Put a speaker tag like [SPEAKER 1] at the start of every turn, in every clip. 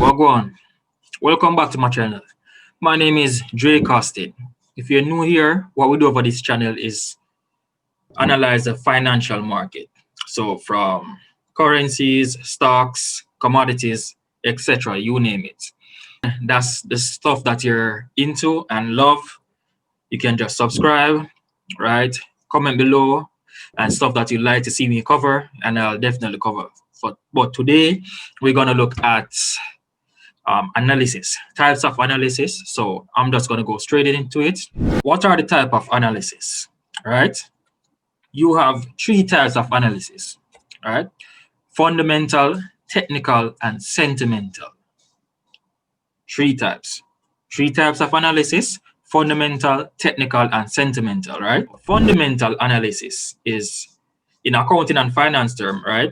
[SPEAKER 1] Wagwan, welcome back to my channel. My name is Dreycosting. If you're new here, what we do over this channel is analyze the financial market. So from currencies, stocks, commodities, etc., you name it. That's the stuff that you're into and love. You can just subscribe, right? Comment below and stuff that you'd like to see me cover, and I'll definitely cover. But today we're gonna look at analysis, types of analysis. So I'm just going to go straight into it. What are the type of analysis? All right. You have three types of analysis. All right. Fundamental, technical, and sentimental. Three types. Three types of analysis: fundamental, technical, and sentimental. Right. Fundamental analysis is, in accounting and finance term, right,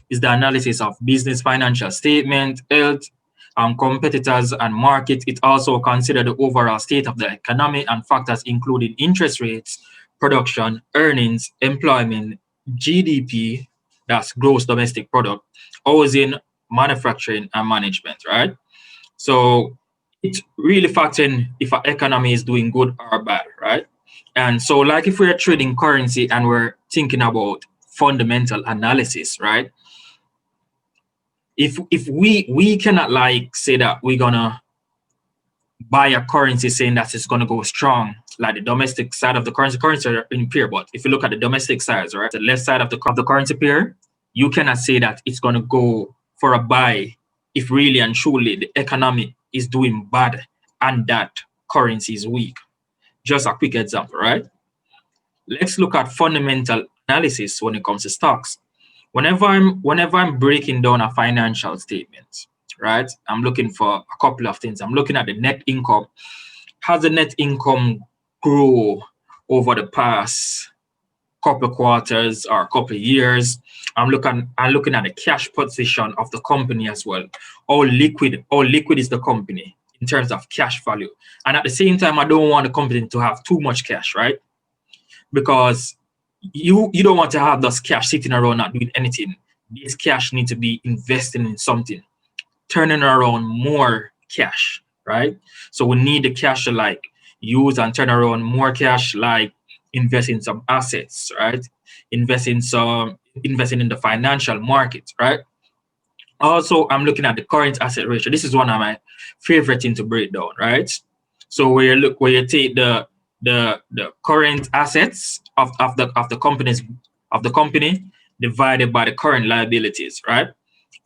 [SPEAKER 1] is the analysis of business financial statement, health, competitors and market. It also considers the overall state of the economy and factors including interest rates, production, earnings, employment, GDP, that's gross domestic product, housing, manufacturing, and management, right? So it really factors in if our economy is doing good or bad, right? And so like if we're trading currency and we're thinking about fundamental analysis, right? If we cannot like say that we're gonna buy a currency saying that it's gonna go strong, like the domestic side of the currency are in pair. But if you look at the domestic sides, right, the left side of the currency pair, you cannot say that it's gonna go for a buy if really and truly the economy is doing bad and that currency is weak. Just a quick example, right? Let's look at fundamental analysis when it comes to stocks. Whenever I'm breaking down a financial statement, right, I'm looking for a couple of things. I'm looking at the net income. Has the net income grow over the past couple of quarters or a couple of years? I'm looking at the cash position of the company as well. How liquid is the company in terms of cash value? And at the same time, I don't want the company to have too much cash, right? Because you don't want to have this cash sitting around not doing anything. This cash needs to be invested in something, turning around more cash, right? So we need the cash to like use and turn around more cash, like invest in some assets, right? Investing in the financial market, right? Also, I'm looking at the current asset ratio. This is one of my favorite things to break down, right? So where you take the current assets of the company divided by the current liabilities, right?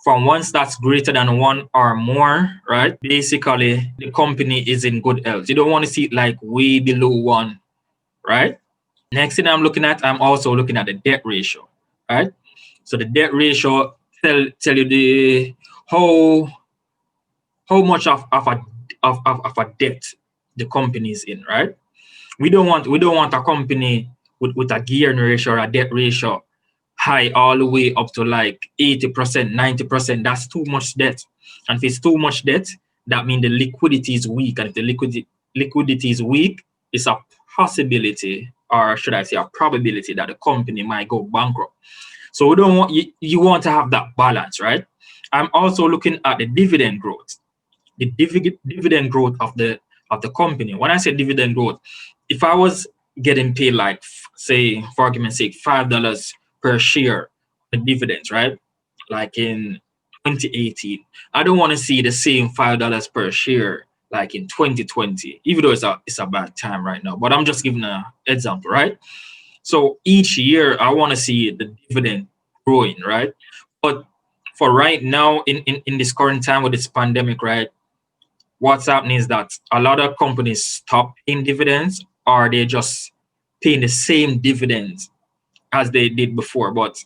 [SPEAKER 1] From ones that's greater than one or more, right? Basically, the company is in good health. You don't want to see it like way below one, right? Next thing I'm also looking at the debt ratio, right? So the debt ratio tell you the how much of a debt the company is in, right? We don't want a company with a gearing ratio or a debt ratio high all the way up to like 80%, 90%. That's too much debt. And if it's too much debt, that means the liquidity is weak. And if the liquidity is weak, it's a possibility, or should I say a probability, that the company might go bankrupt. So we don't want you want to have that balance, right? I'm also looking at the dividend growth. The dividend growth of the company. When I say dividend growth, if I was getting paid like, say, for argument's sake, $5 per share in dividends, right? Like in 2018, I don't want to see the same $5 per share like in 2020, even though it's a bad time right now. But I'm just giving an example, right? So each year I want to see the dividend growing, right? But for right now, in this current time with this pandemic, right? What's happening is that a lot of companies stop paying dividends, or they just paying the same dividends as they did before. But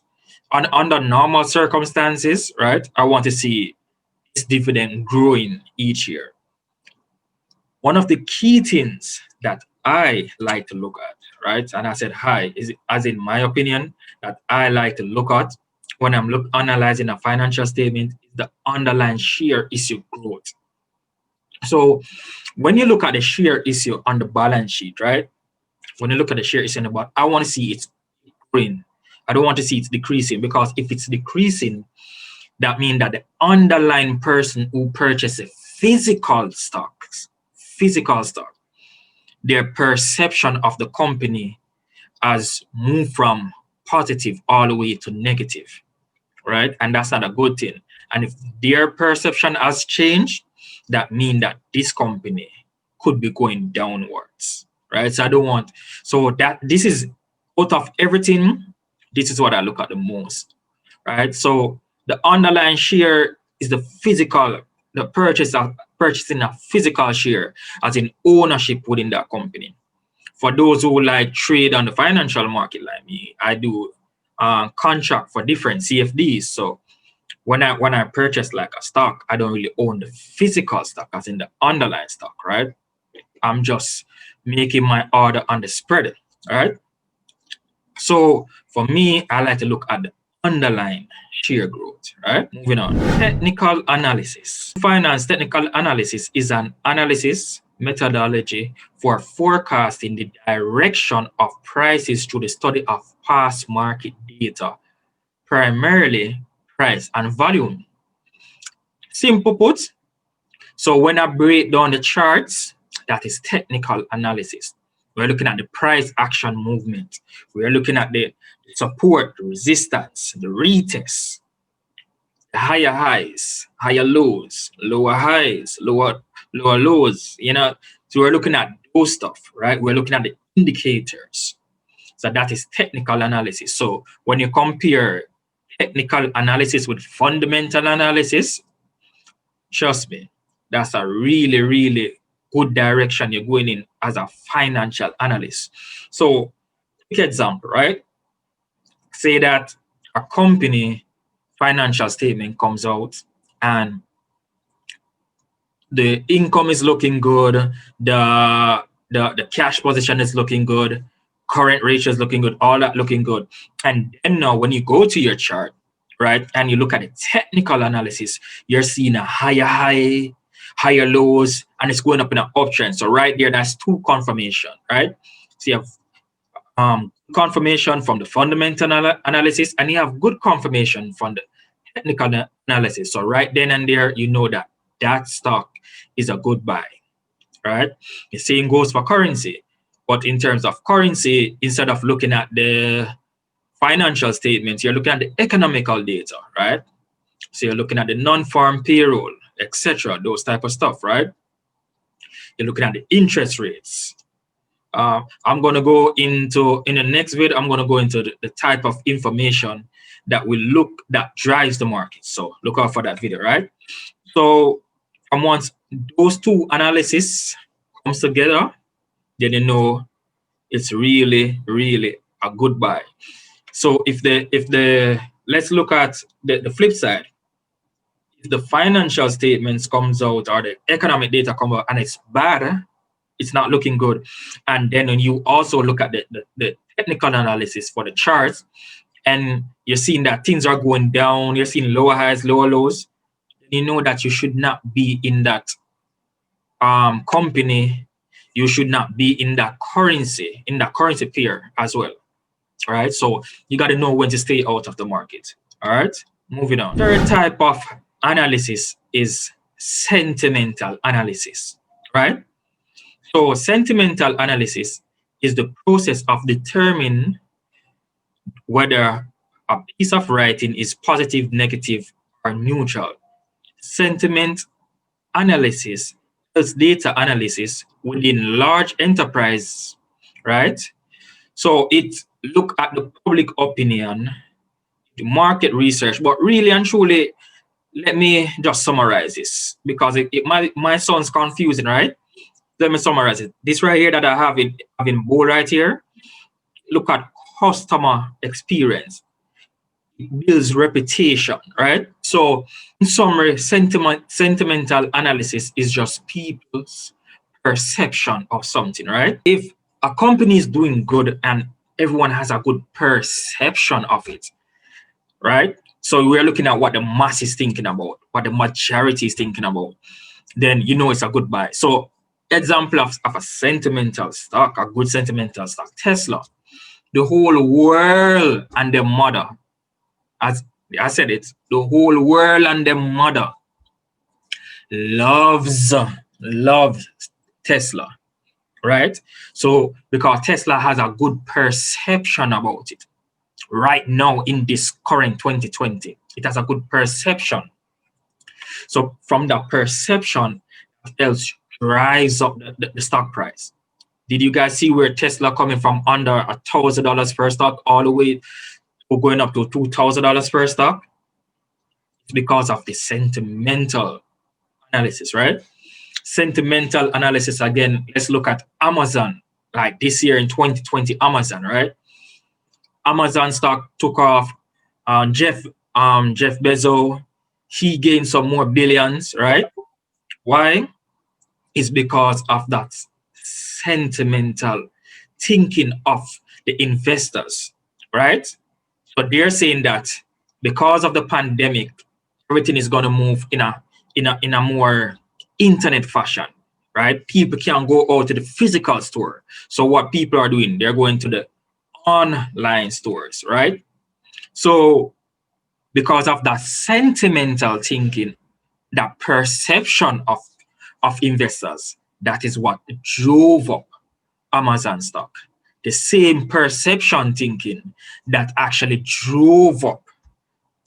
[SPEAKER 1] under normal circumstances, right, I want to see this dividend growing each year. One of the key things that I like to look at, right, and I said hi, is as in my opinion, that I like to look at when I'm analyzing a financial statement, is the underlying share issue growth. So when you look at the share issue on the balance sheet, right? When you look at the share issue, I want to see it's growing. I don't want to see it's decreasing, because if it's decreasing, that means that the underlying person who purchases physical stock, their perception of the company has moved from positive all the way to negative, right? And that's not a good thing. And if their perception has changed, that means that this company could be going downwards, right? So I don't want, so that this is out of everything, this is what I look at the most, right? So the underlying share is the physical, the purchasing a physical share, as in ownership within that company. For those who like trade on the financial market like me, I do contract for different CFDs. So when I purchase like a stock, I don't really own the physical stock, as in the underlying stock, right? I'm just making my order on the spread, right? So for me, I like to look at the underlying share growth, right? Moving on. Technical analysis. Finance technical analysis is an analysis methodology for forecasting the direction of prices through the study of past market data, primarily price and volume. Simple put, so when I break down the charts, that is technical analysis. We're looking at the price action movement. We're looking at the support, the resistance, the retest, the higher highs, higher lows, lower highs, lower lows, you know. So we're looking at those stuff, right? We're looking at the indicators. So that is technical analysis. So when you compare technical analysis with fundamental analysis, trust me, that's a really, really good direction you're going in as a financial analyst. So, quick example, right? Say that a company financial statement comes out and the income is looking good, the cash position is looking good, current ratio is looking good, all that looking good. And then now when you go to your chart, right, and you look at the technical analysis, you're seeing a higher high, higher lows, and it's going up in an uptrend. So right there, that's two confirmation, right? So you have confirmation from the fundamental analysis, and you have good confirmation from the technical analysis. So right then and there, you know that that stock is a good buy, right? The same goes for currency. But in terms of currency, instead of looking at the financial statements, you're looking at the economical data, right? So you're looking at the non-farm payroll, etc., those type of stuff, right? You're looking at the interest rates. I'm going to go into, in the next video, I'm going to go into the type of information that that drives the market. So look out for that video, right? So once those two analysis comes together, then you know it's really, really a good buy. So if let's look at the flip side. If the financial statements comes out or the economic data come out and it's bad, it's not looking good. And then when you also look at the technical analysis for the charts, and you're seeing that things are going down, you're seeing lower highs, lower lows, you know that you should not be in that company, you should not be in that currency pair as well. All right, so you got to know when to stay out of the market. All right, moving on. Third type of analysis is sentimental analysis, right? So sentimental analysis is the process of determining whether a piece of writing is positive, negative, or neutral. Sentiment analysis is data analysis within large enterprise, right? So it look at the public opinion, the market research, but really and truly, let me just summarize this because it might sound confusing, right? Let me summarize it. This right here that I have in bold right here, look at customer experience. It builds reputation, right? So in summary, sentimental analysis is just people's perception of something, right? If a company is doing good and everyone has a good perception of it, right? So we're looking at what the mass is thinking about, what the majority is thinking about, then you know it's a good buy. So example of a sentimental stock, a good sentimental stock, Tesla. The whole world and their mother has I said it. The whole world and their mother loves Tesla, right? So because Tesla has a good perception about it right now in this current 2020, it has a good perception. So from that perception, what else drives up the stock price? Did you guys see where Tesla coming from under $1,000 per stock all the way to going up to $2,000 per stock? It's because of the sentimental analysis, right? Sentimental analysis again. Let's look at Amazon. Like this year in 2020, Amazon, right? Amazon stock took off. Jeff Bezos, he gained some more billions, right? Why? It's because of that sentimental thinking of the investors, right? So they're saying that because of the pandemic, everything is going to move in a more internet fashion, right? People can't go out to the physical store. So what people are doing, they're going to the online stores, right? So because of that sentimental thinking, that perception of investors, that is what drove up Amazon stock. The same perception thinking that actually drove up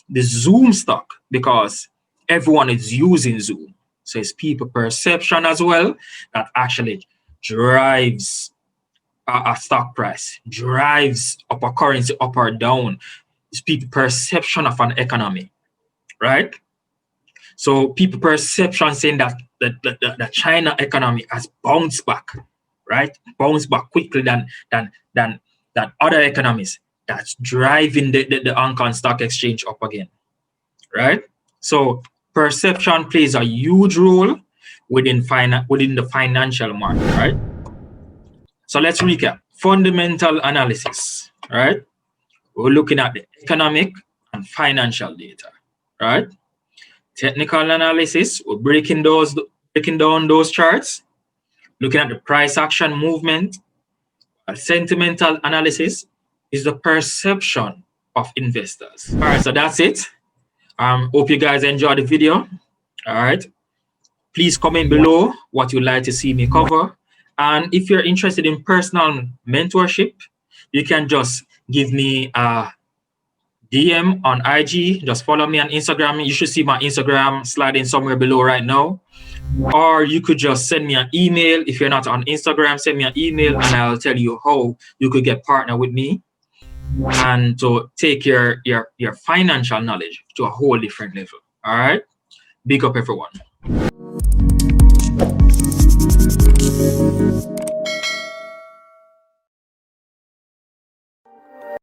[SPEAKER 1] the Zoom stock, because everyone is using Zoom. So it's people perception as well that actually drives a stock price, drives up a currency up or down. It's people perception of an economy, right? So people perception saying that the China economy has bounced back, right? Bounced back quickly than other economies. That's driving the Hong Kong Stock Exchange up again, right? So perception plays a huge role within the financial market, right? So let's recap. Fundamental analysis, right? We're looking at the economic and financial data, right? Technical analysis, we're breaking down those charts, looking at the price action movement. Sentimental analysis is the perception of investors. All right, so that's it. Hope you guys enjoyed the video. All right, please comment below what you'd like to see me cover. And if you're interested in personal mentorship, you can just give me a DM on IG. Just follow me on Instagram. You should see my Instagram sliding somewhere below right now. Or you could just send me an email. If you're not on Instagram, send me an email and I'll tell you how you could get partner with me and to take your financial knowledge to a whole different level. All right. Big up everyone.